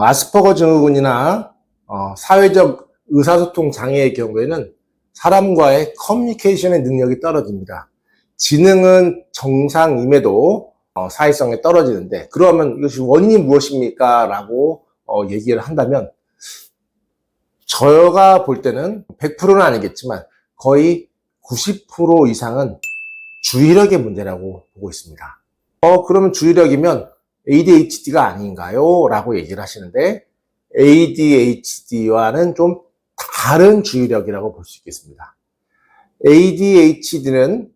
아스퍼거 증후군이나 사회적 의사소통 장애의 경우에는 사람과의 커뮤니케이션의 능력이 떨어집니다. 지능은 정상임에도 사회성이 떨어지는데, 그러면 이것이 원인이 무엇입니까? 라고 얘기를 한다면, 제가 볼 때는 100%는 아니겠지만 거의 90% 이상은 주의력의 문제라고 보고 있습니다. 그러면 주의력이면 ADHD가 아닌가요? 라고 얘기를 하시는데, ADHD와는 좀 다른 주의력이라고 볼 수 있겠습니다. ADHD는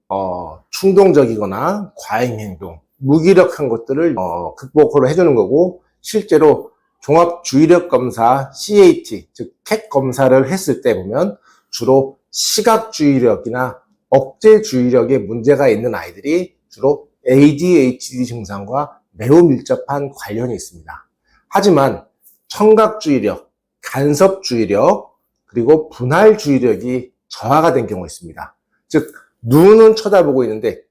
충동적이거나 과잉행동, 무기력한 것들을 극복을 해주는 거고, 실제로 종합주의력검사 CAT, 즉 캣 검사를 했을 때 보면 주로 시각주의력이나 억제주의력에 문제가 있는 아이들이 주로 ADHD 증상과 매우 밀접한 관련이 있습니다. 하지만 청각주의력, 간섭주의력, 그리고 분할주의력이 저하가 된 경우가 있습니다. 즉 눈은 쳐다보고 있는데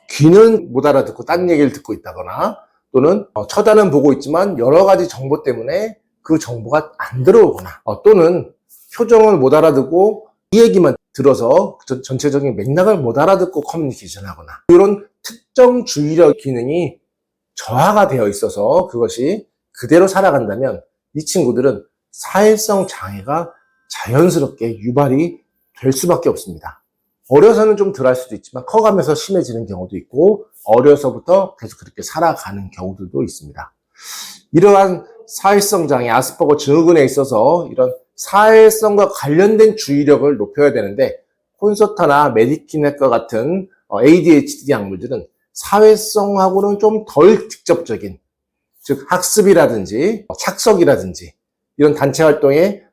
귀는 못 알아듣고 딴 얘기를 듣고 있다거나, 또는 쳐다는 보고 있지만 여러 가지 정보 때문에 그 정보가 안 들어오거나, 또는 표정을 못 알아듣고 이 얘기만 들어서 전체적인 맥락을 못 알아듣고 커뮤니케이션 하거나, 이런 특정 주의력 기능이 저하가 되어 있어서 그것이 그대로 살아간다면 이 친구들은 사회성 장애가 자연스럽게 유발이 될 수밖에 없습니다. 어려서는 좀 덜 할 수도 있지만 커가면서 심해지는 경우도 있고, 어려서부터 계속 그렇게 살아가는 경우들도 있습니다. 이러한 사회성 장애, 아스퍼거 증후군에 있어서 이런 사회성과 관련된 주의력을 높여야 되는데, 콘서타나 메디키넷과 같은 ADHD 약물들은 사회성하고는 좀 덜 직접적인, 즉 학습이라든지 착석이라든지 이런 단체 활동에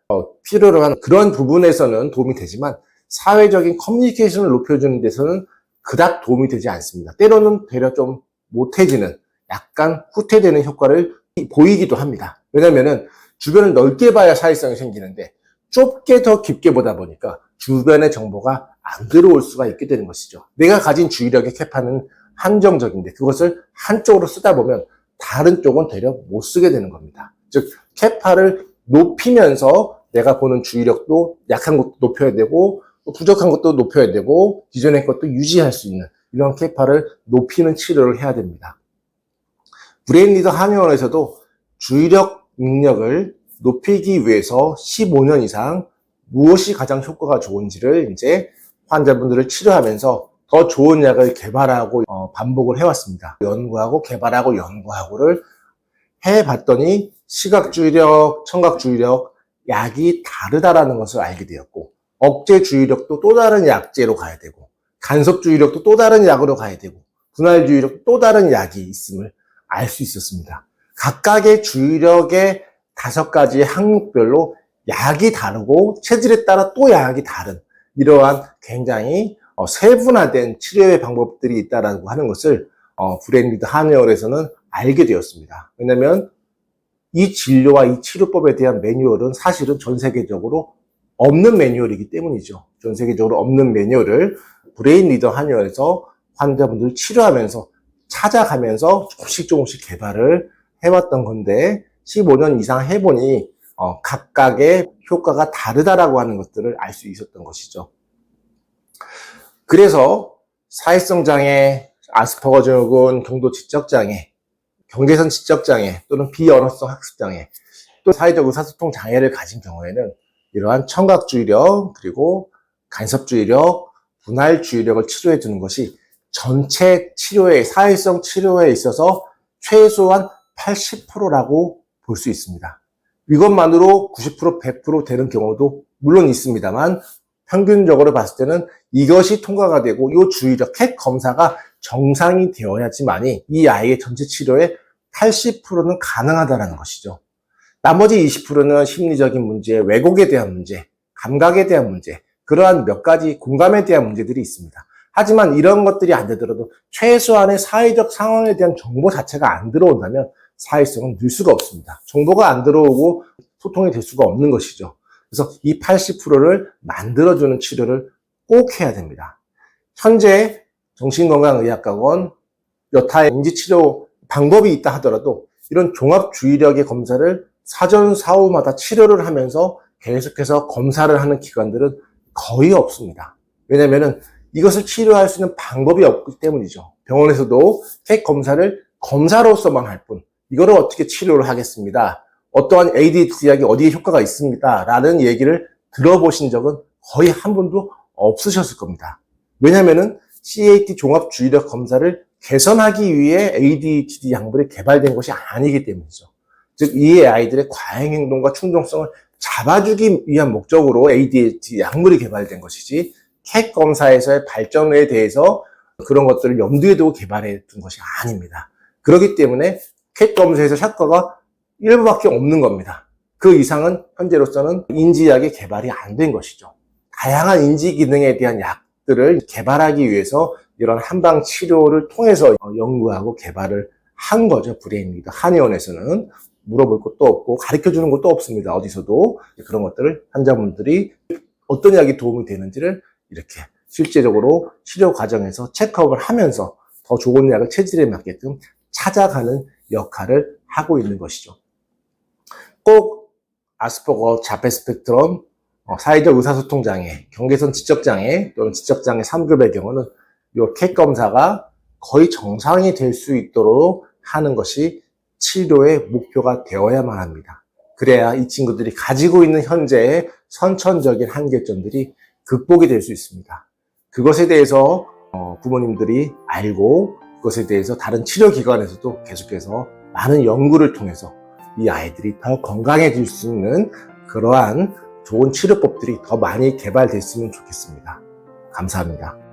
필요로 하는 그런 부분에서는 도움이 되지만, 사회적인 커뮤니케이션을 높여주는 데서는 그닥 도움이 되지 않습니다. 때로는 되려 좀 못해지는, 약간 후퇴되는 효과를 보이기도 합니다. 왜냐면은 주변을 넓게 봐야 사회성이 생기는데 좁게 더 깊게 보다 보니까 주변의 정보가 안 들어올 수가 있게 되는 것이죠. 내가 가진 주의력의 캐파는 한정적인데 그것을 한쪽으로 쓰다 보면 다른 쪽은 되려 못 쓰게 되는 겁니다. 즉 캐파를 높이면서 내가 보는 주의력도 약한 것도 높여야 되고, 부족한 것도 높여야 되고, 기존의 것도 유지할 수 있는 이런 캐파를 높이는 치료를 해야 됩니다. 브레인리더 한의원에서도 주의력 능력을 높이기 위해서 15년 이상 무엇이 가장 효과가 좋은지를 이제 환자분들을 치료하면서 더 좋은 약을 개발하고 반복을 해왔습니다. 연구하고 개발하고 연구하고를 해봤더니 시각주의력, 청각주의력, 약이 다르다라는 것을 알게 되었고, 억제주의력도 또 다른 약제로 가야 되고, 간섭주의력도 또 다른 약으로 가야 되고, 분할주의력도 또 다른 약이 있음을 알 수 있었습니다. 각각의 주의력의 5가지의 항목별로 약이 다르고 체질에 따라 또 약이 다른, 이러한 굉장히 세분화된 치료의 방법들이 있다라고 하는 것을 브레인리더 한의원에서는 알게 되었습니다. 왜냐하면 이 진료와 이 치료법에 대한 매뉴얼은 사실은 전 세계적으로 없는 매뉴얼이기 때문이죠. 전 세계적으로 없는 매뉴얼을 브레인리더 한의원에서 환자분들 치료하면서 찾아가면서 조금씩 개발을 해왔던 건데, 15년 이상 해보니 각각의 효과가 다르다라고 하는 것들을 알 수 있었던 것이죠. 그래서 사회성 장애, 아스퍼거 증후군, 경도 지적 장애, 경계선 지적 장애 또는 비언어성 학습 장애, 또 사회적 의사소통 장애를 가진 경우에는 이러한 청각주의력, 그리고 간섭주의력, 분할주의력을 치료해 주는 것이 전체 치료의 사회성 치료에 있어서 최소한 80%라고 볼 수 있습니다. 이것만으로 90%, 100% 되는 경우도 물론 있습니다만, 평균적으로 봤을 때는 이것이 통과가 되고 이 주의력 캣 검사가 정상이 되어야지만이 이 아이의 전체 치료의 80%는 가능하다는 것이죠. 나머지 20%는 심리적인 문제, 왜곡에 대한 문제, 감각에 대한 문제, 그러한 몇 가지 공감에 대한 문제들이 있습니다. 하지만 이런 것들이 안 되더라도 최소한의 사회적 상황에 대한 정보 자체가 안 들어온다면 사회성은 늘 수가 없습니다. 정보가 안 들어오고 소통이 될 수가 없는 것이죠. 그래서 이 80%를 만들어주는 치료를 꼭 해야 됩니다. 현재 정신건강의학학원 여타의 인지치료 방법이 있다 하더라도 이런 종합주의력의 검사를 사전 사후마다 치료를 하면서 계속해서 검사를 하는 기관들은 거의 없습니다. 왜냐면은 이것을 치료할 수 있는 방법이 없기 때문이죠. 병원에서도 캣 검사를 검사로서만 할 뿐, 이거를 어떻게 치료를 하겠습니다. 어떠한 ADHD 약이 어디에 효과가 있습니다. 라는 얘기를 들어보신 적은 거의 한 번도 없으셨을 겁니다. 왜냐면은 CAT 종합주의력 검사를 개선하기 위해 ADHD 약물이 개발된 것이 아니기 때문이죠. 즉, 이 아이들의 과잉행동과 충동성을 잡아주기 위한 목적으로 ADHD 약물이 개발된 것이지, 캣 검사에서의 발전에 대해서 그런 것들을 염두에 두고 개발해 둔 것이 아닙니다. 그렇기 때문에 캣 검사에서 효과가 일부밖에 없는 겁니다. 그 이상은 현재로서는 인지약이 개발이 안 된 것이죠. 다양한 인지 기능에 대한 약들을 개발하기 위해서 이런 한방 치료를 통해서 연구하고 개발을 한 거죠. 브레인 리더 한의원에서는 물어볼 것도 없고 가르쳐 주는 것도 없습니다. 어디서도. 그런 것들을 환자분들이 어떤 약이 도움이 되는지를 이렇게 실제적으로 치료 과정에서 체크업을 하면서 더 좋은 약을 체질에 맞게끔 찾아가는 역할을 하고 있는 것이죠. 꼭 아스퍼거, 자폐 스펙트럼, 사회적 의사소통 장애, 경계선 지적 장애 또는 지적 장애 3급의 경우는 이 캣 검사가 거의 정상이 될 수 있도록 하는 것이 치료의 목표가 되어야만 합니다. 그래야 이 친구들이 가지고 있는 현재의 선천적인 한계점들이 극복이 될 수 있습니다. 그것에 대해서 부모님들이 알고 그것에 대해서 다른 치료기관에서도 계속해서 많은 연구를 통해서 이 아이들이 더 건강해질 수 있는 그러한 좋은 치료법들이 더 많이 개발됐으면 좋겠습니다. 감사합니다.